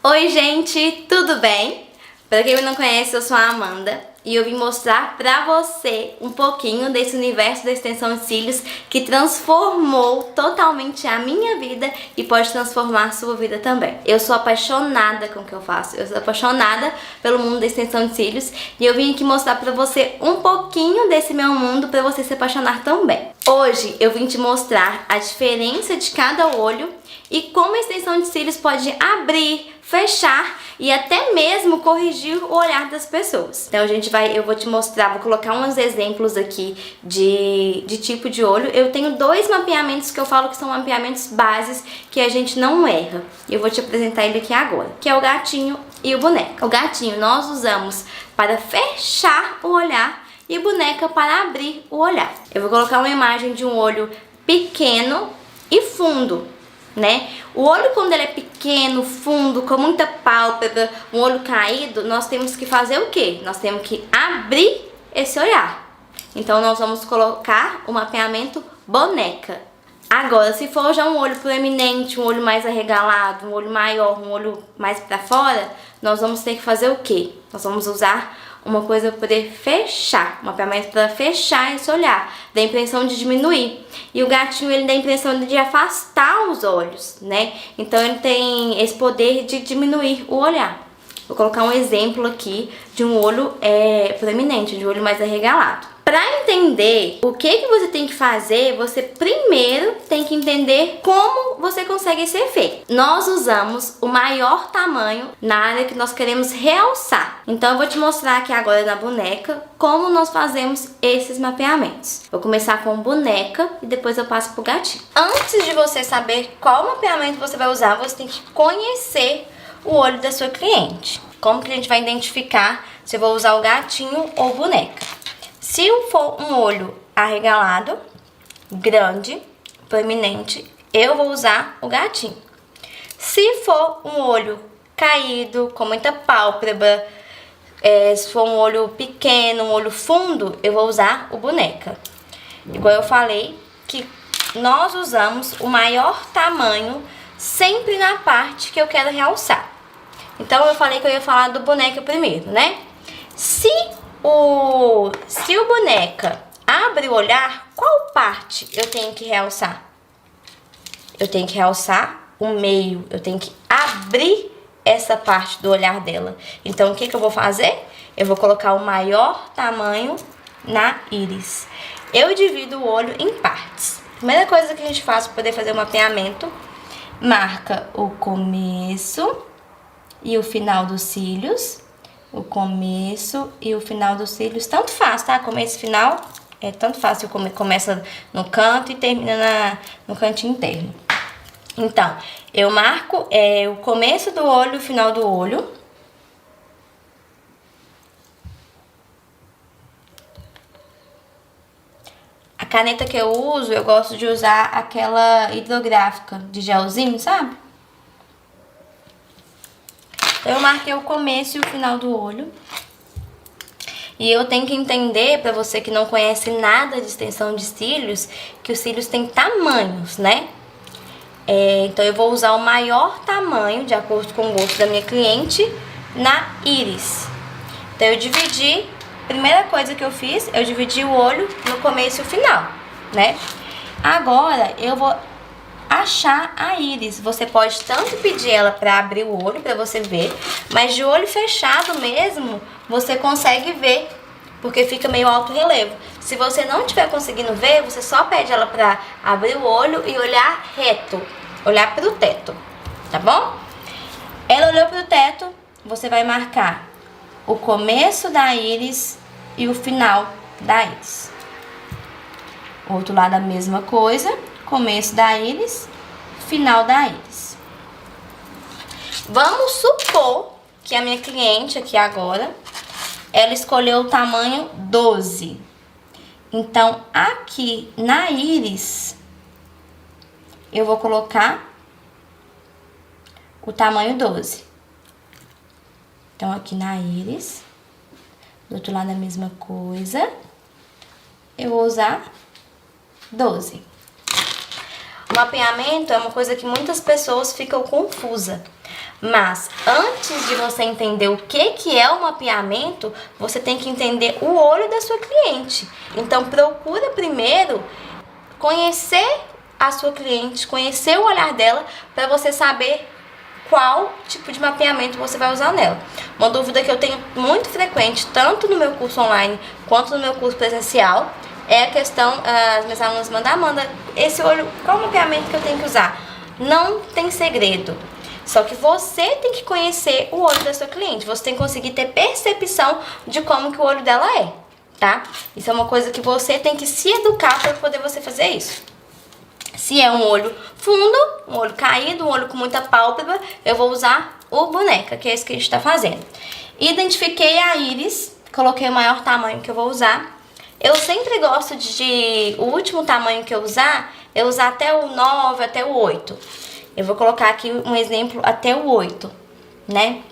Oi gente, tudo bem? Pra quem não conhece, eu sou a Amanda e eu vim mostrar pra você um pouquinho desse universo da extensão de cílios que transformou totalmente a minha vida e pode transformar a sua vida também. Eu sou apaixonada com o que eu faço, eu sou apaixonada pelo mundo da extensão de cílios e eu vim aqui mostrar pra você um pouquinho desse meu mundo pra você se apaixonar também. Hoje eu vim te mostrar a diferença de cada olho e como a extensão de cílios pode abrir, fechar e até mesmo corrigir o olhar das pessoas. Então eu vou te mostrar, vou colocar uns exemplos aqui de tipo de olho. Eu tenho dois mapeamentos que eu falo que são mapeamentos bases que a gente não erra. E eu vou te apresentar ele aqui agora, que é o gatinho e o boneca. O gatinho nós usamos para fechar o olhar e boneca para abrir o olhar. Eu vou colocar uma imagem de um olho pequeno e fundo, né? O olho, quando ele é pequeno, fundo, com muita pálpebra, um olho caído, nós temos que fazer o quê? Nós temos que abrir esse olhar. Então nós vamos colocar o mapeamento boneca. Agora, se for já um olho proeminente, um olho mais arregalado, um olho maior, um olho mais pra fora, nós vamos ter que fazer o quê? Nós vamos usar uma coisa para poder fechar, um mapeamento para fechar esse olhar, dá a impressão de diminuir. E o gatinho, ele dá a impressão de afastar os olhos, né? Então ele tem esse poder de diminuir o olhar. Vou colocar um exemplo aqui de um olho proeminente, de um olho mais arregalado. Para entender o que você tem que fazer, você primeiro tem que entender como você consegue esse efeito. Nós usamos o maior tamanho na área que nós queremos realçar. Então eu vou te mostrar aqui agora na boneca como nós fazemos esses mapeamentos. Vou começar com boneca e depois eu passo pro gatinho. Antes de você saber qual mapeamento você vai usar, você tem que conhecer o olho da sua cliente. Como que a gente vai identificar se eu vou usar o gatinho ou boneca? Se for um olho arregalado, grande, proeminente, eu vou usar o gatinho. Se for um olho caído, com muita pálpebra, se for um olho pequeno, um olho fundo, eu vou usar o boneca. Igual eu falei, que nós usamos o maior tamanho sempre na parte que eu quero realçar. Então eu falei que eu ia falar do boneca primeiro, né? Se o boneca abre o olhar, qual parte eu tenho que realçar? Eu tenho que realçar o meio, eu tenho que abrir essa parte do olhar dela. Então, o que eu vou fazer? Eu vou colocar o maior tamanho na íris. Eu divido o olho em partes. Primeira coisa que a gente faz para poder fazer o mapeamento, marca o começo e o final dos cílios. O começo e o final dos cílios, tanto faz, tá? Começo e final, tanto faz se começa no canto e termina no cantinho interno. Então, eu marco o começo do olho e o final do olho. A caneta que eu uso, eu gosto de usar aquela hidrográfica de gelzinho, sabe? Eu marquei o começo e o final do olho. E eu tenho que entender, para você que não conhece nada de extensão de cílios, que os cílios têm tamanhos, né? Então eu vou usar o maior tamanho, de acordo com o gosto da minha cliente, na íris. Então eu dividi, primeira coisa que eu fiz, eu dividi o olho no começo e o final, né? Agora eu vou achar a íris. Você pode tanto pedir ela para abrir o olho para você ver, mas de olho fechado mesmo você consegue ver, porque fica meio alto relevo. Se você não estiver conseguindo ver, você só pede ela para abrir o olho e olhar reto, olhar para o teto, tá bom? Ela olhou para o teto, você vai marcar o começo da íris e o final da íris. O outro lado a mesma coisa. Começo da íris, final da íris. Vamos supor que a minha cliente aqui agora, ela escolheu o tamanho 12. Então, aqui na íris, eu vou colocar o tamanho 12. Então, aqui na íris, do outro lado a mesma coisa, eu vou usar 12. O mapeamento é uma coisa que muitas pessoas ficam confusas. Mas antes de você entender o que é o mapeamento, você tem que entender o olho da sua cliente. Então procura primeiro conhecer a sua cliente, conhecer o olhar dela, para você saber qual tipo de mapeamento você vai usar nela. Uma dúvida que eu tenho muito frequente, tanto no meu curso online quanto no meu curso presencial, é a questão, as minhas alunas mandam, Amanda, esse olho, qual mapeamento que eu tenho que usar? Não tem segredo. Só que você tem que conhecer o olho da sua cliente. Você tem que conseguir ter percepção de como que o olho dela é, tá? Isso é uma coisa que você tem que se educar para poder você fazer isso. Se é um olho fundo, um olho caído, um olho com muita pálpebra, eu vou usar o boneca, que é esse que a gente tá fazendo. Identifiquei a íris, coloquei o maior tamanho que eu vou usar. Eu sempre gosto o último tamanho que eu usar até o 9, até o 8. Eu vou colocar aqui um exemplo até o 8, né?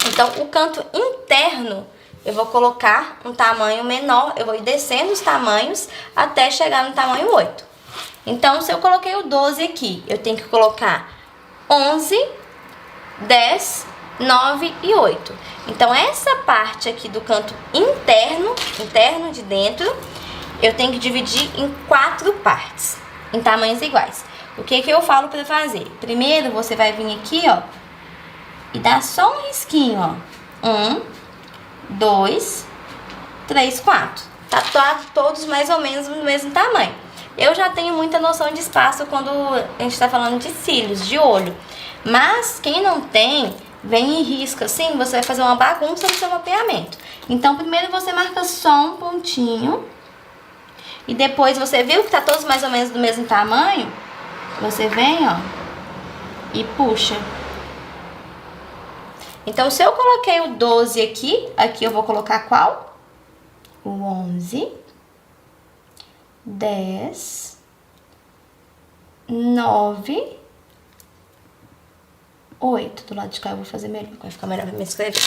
Então, o canto interno, eu vou colocar um tamanho menor, eu vou ir descendo os tamanhos até chegar no tamanho 8. Então, se eu coloquei o 12 aqui, eu tenho que colocar 11, 10, 9 e 8. Então, essa parte aqui do canto interno de dentro, eu tenho que dividir em 4 partes, em tamanhos iguais. O que eu falo pra fazer? Primeiro, você vai vir aqui, ó, e dar só um risquinho, ó. 1, 2, 3, 4. Tá todos mais ou menos no mesmo tamanho. Eu já tenho muita noção de espaço quando a gente tá falando de cílios, de olho. Mas quem não tem, vem e risca assim, você vai fazer uma bagunça no seu mapeamento. Então, primeiro você marca só um pontinho. E depois você viu que tá todos mais ou menos do mesmo tamanho? Você vem, ó, e puxa. Então, se eu coloquei o 12 aqui eu vou colocar qual? O 11, 10, 9, 8. Do lado de cá eu vou fazer melhor, vai ficar melhor pra me escrever.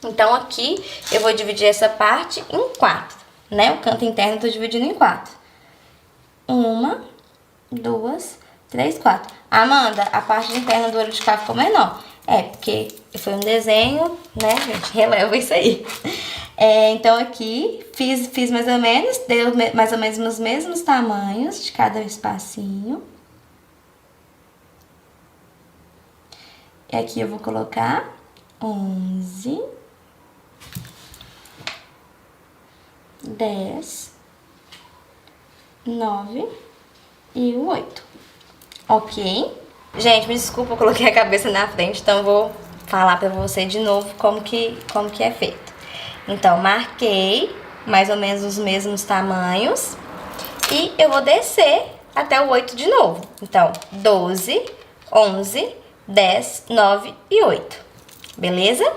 Então, aqui eu vou dividir essa parte em 4, né? O canto interno eu tô dividindo em 4. 1, 2, 3, 4. Amanda, a parte interna do olho de cá ficou menor. É, porque foi um desenho, né, gente? Releva isso aí. Então aqui, fiz mais ou menos, deu mais ou menos os mesmos tamanhos de cada espacinho. E aqui eu vou colocar 11, 10, 9 e o 8. Ok? Gente, me desculpa, eu coloquei a cabeça na frente, então eu vou falar pra você de novo como que é feito. Então, marquei mais ou menos os mesmos tamanhos e eu vou descer até o 8 de novo. Então, 12, 11, 10, 9 e 8. Beleza?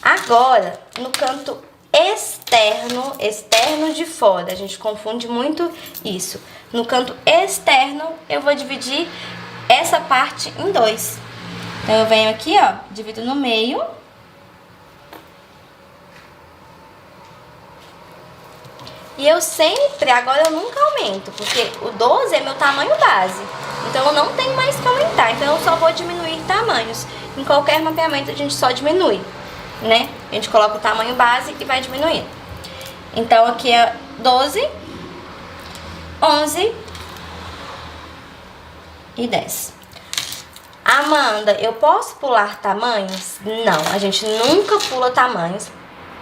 Agora, no canto externo de fora, a gente confunde muito isso. No canto externo, eu vou dividir essa parte em 2. Então, eu venho aqui, ó, divido no meio. E eu sempre, agora eu nunca aumento, porque o 12 é meu tamanho base. Então, eu não tenho mais que aumentar. Então, eu só vou diminuir tamanhos. Em qualquer mapeamento, a gente só diminui, né? A gente coloca o tamanho base e vai diminuindo. Então, aqui é 12, 11 e 10. Amanda, eu posso pular tamanhos? Não, a gente nunca pula tamanhos,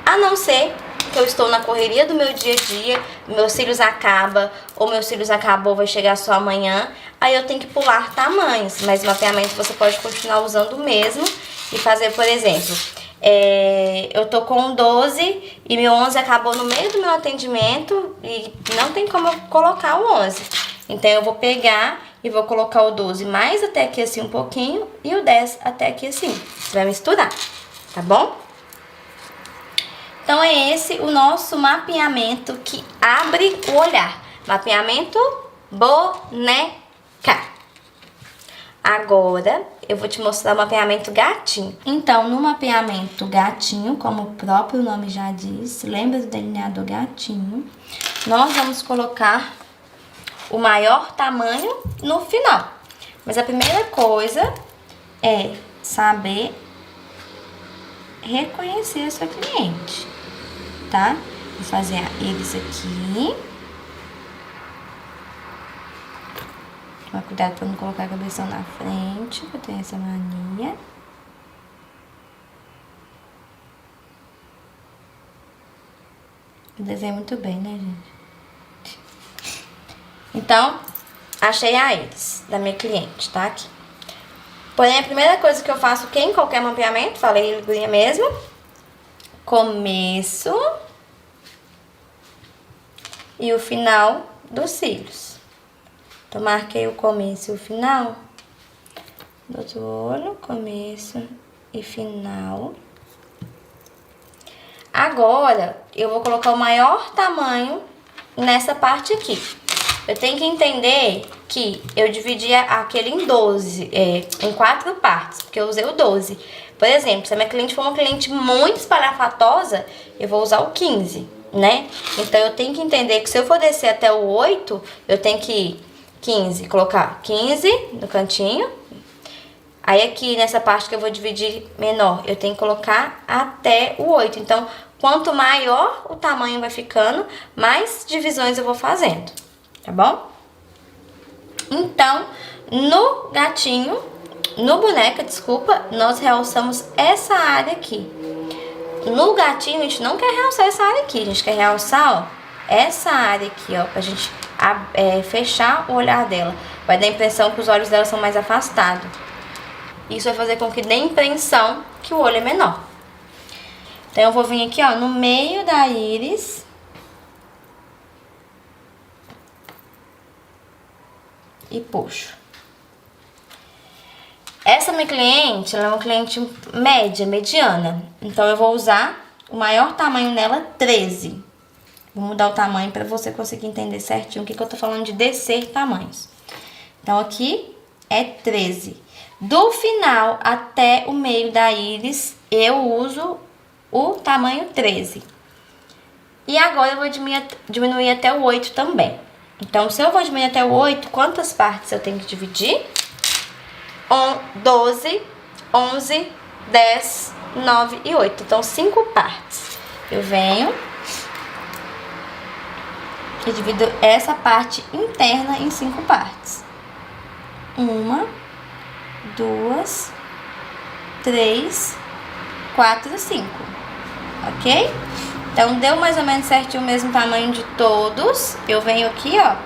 a não ser que eu estou na correria do meu dia a dia, meus cílios acabam, ou meus cílios acabou, vai chegar só amanhã, aí eu tenho que pular tamanhos, mas o mapeamento você pode continuar usando o mesmo e fazer, por exemplo, eu tô com 12 e meu 11 acabou no meio do meu atendimento e não tem como eu colocar o 11. Então, eu vou pegar e vou colocar o 12 mais até aqui assim um pouquinho e o 10 até aqui assim. Você vai misturar, tá bom? Então, é esse o nosso mapeamento que abre o olhar. Mapeamento boneca. Agora, eu vou te mostrar o mapeamento gatinho. Então, no mapeamento gatinho, como o próprio nome já diz, lembra do delineador gatinho, nós vamos colocar o maior tamanho no final. Mas a primeira coisa é saber reconhecer a sua cliente, tá? Vou fazer a íris aqui. Toma cuidado pra não colocar a cabeça na frente, que eu tenho essa mania. Eu desenho muito bem, né, gente? Então, achei a íris da minha cliente, tá? Aqui. Porém, a primeira coisa que eu faço em qualquer mapeamento, falei linguinha mesmo, começo e o final dos cílios. Então, marquei o começo e o final do outro olho, começo e final. Agora, eu vou colocar o maior tamanho nessa parte aqui. Eu tenho que entender que eu dividi aquele em 12, em 4 partes, porque eu usei o 12. Por exemplo, se a minha cliente for uma cliente muito espalhafatosa, eu vou usar o 15, né? Então, eu tenho que entender que se eu for descer até o 8, eu tenho que 15, colocar 15 no cantinho. Aí aqui nessa parte que eu vou dividir menor, eu tenho que colocar até o 8. Então, quanto maior o tamanho vai ficando, mais divisões eu vou fazendo, tá bom? Então, no gatinho, no boneca, desculpa, nós realçamos essa área aqui. No gatinho, a gente não quer realçar essa área aqui, a gente quer realçar, ó, essa área aqui, ó, pra gente fechar o olhar dela. Vai dar a impressão que os olhos dela são mais afastados. Isso vai fazer com que dê a impressão que o olho é menor. Então, eu vou vir aqui, ó, no meio da íris. E puxo. Essa minha cliente, ela é uma cliente média, mediana. Então, eu vou usar o maior tamanho nela, 13. Vou mudar o tamanho para você conseguir entender certinho o que eu tô falando de descer tamanhos. Então, aqui é 13. Do final até o meio da íris, eu uso o tamanho 13. E agora eu vou diminuir até o 8 também. Então, se eu vou diminuir até o 8, quantas partes eu tenho que dividir? 12, 11, 10, 9 e 8. Então, 5 partes. Eu venho e divido essa parte interna em 5 partes. 1, 2, 3, 4, 5. Ok? Então, deu mais ou menos certinho o mesmo tamanho de todos. Eu venho aqui, ó,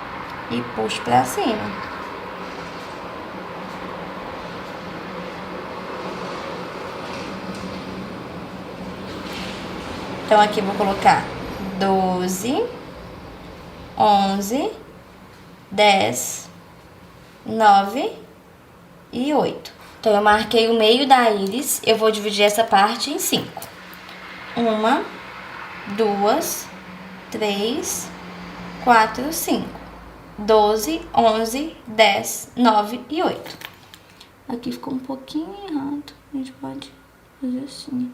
e puxo pra cima. Então, aqui eu vou colocar 12, 11, 10, 9 e 8. Então, eu marquei o meio da íris, eu vou dividir essa parte em 5. 1, 2, 3, 4, 5. 12, 11, 10, 9 e 8. Aqui ficou um pouquinho errado, a gente pode fazer assim.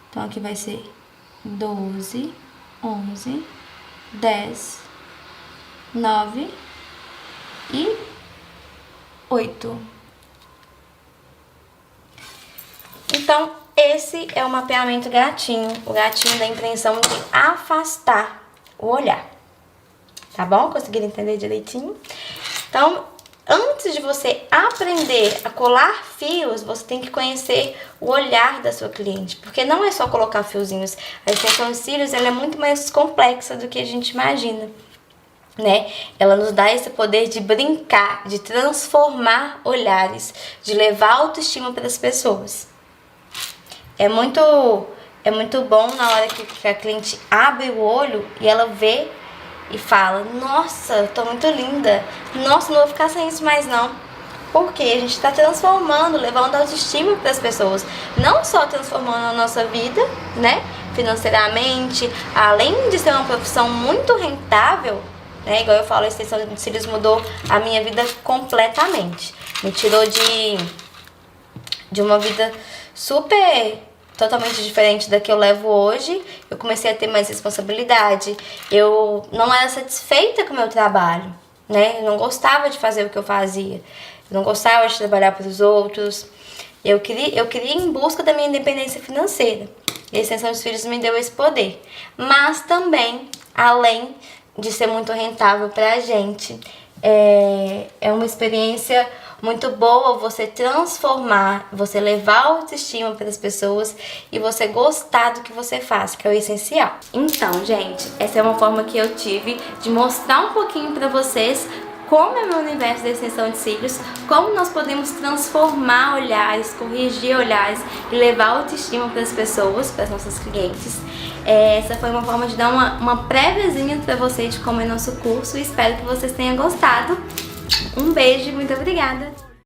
Então, aqui vai ser 12, 11, 10, 9 e 8. Então, esse é o mapeamento gatinho. O gatinho da intenção de afastar o olhar. Tá bom? Conseguiram entender direitinho? Então, antes de você aprender a colar fios, você tem que conhecer o olhar da sua cliente. Porque não é só colocar fiozinhos. A extensão de cílios, ela é muito mais complexa do que a gente imagina, né? Ela nos dá esse poder de brincar, de transformar olhares, de levar autoestima para as pessoas. É muito bom na hora que a cliente abre o olho e ela vê e fala: nossa, tô muito linda, nossa, não vou ficar sem isso mais não. Porque a gente está transformando, levando autoestima para as pessoas. Não só transformando a nossa vida, né, financeiramente, além de ser uma profissão muito rentável, né, igual eu falo, a extensão de cílios mudou a minha vida completamente. Me tirou de uma vida totalmente diferente da que eu levo hoje. Eu comecei a ter mais responsabilidade. Eu não era satisfeita com o meu trabalho, né? Eu não gostava de fazer o que eu fazia. Eu não gostava de trabalhar para os outros. Eu queria ir em busca da minha independência financeira. E a extensão de filhos me deu esse poder. Mas também, além de ser muito rentável pra gente, é uma experiência muito boa você transformar, você levar a autoestima para as pessoas e você gostar do que você faz, que é o essencial. Então, gente, essa é uma forma que eu tive de mostrar um pouquinho para vocês como é o meu universo da extensão de cílios, como nós podemos transformar olhares, corrigir olhares e levar autoestima para as pessoas, para as nossas clientes. Essa foi uma forma de dar uma préviazinha para vocês de como é nosso curso e espero que vocês tenham gostado. Um beijo e muito obrigada!